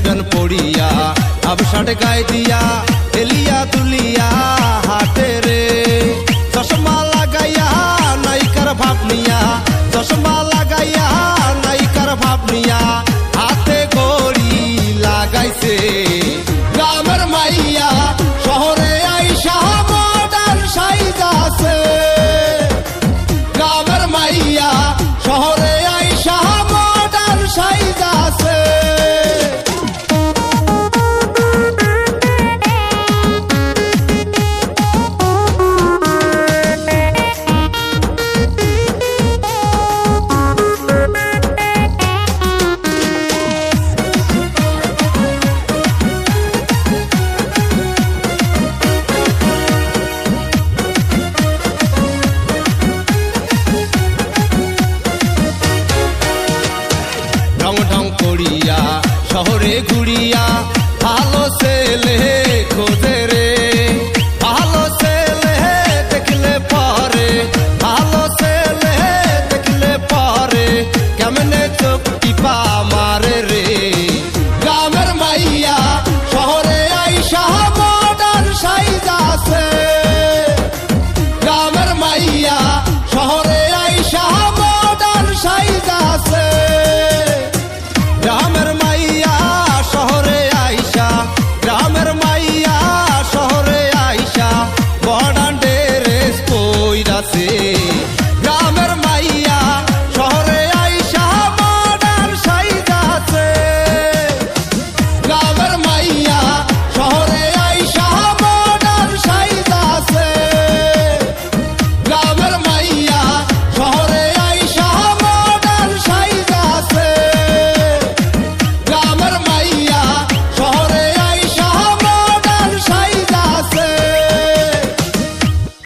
pant পরিয়া half shirt গায়ে দিয়া এলিয়া তুলিয়া হাটে রে চশমা লাগাইয়া নায়িকার ভাব নিয়া চশমা লাগাইয়া নায়িকার ভাব নিয়া হাতে ঘড়ি লাগাইছে গ্রামের মাইয়া শহরে আইসা মডার্ন সাইজাছে গ্রামের মাইয়া শহরে আইসা মডার্ন সাইজাছে ঢং ঢং করিয়া শহরে ঘুরিয়া ভালো ছেলে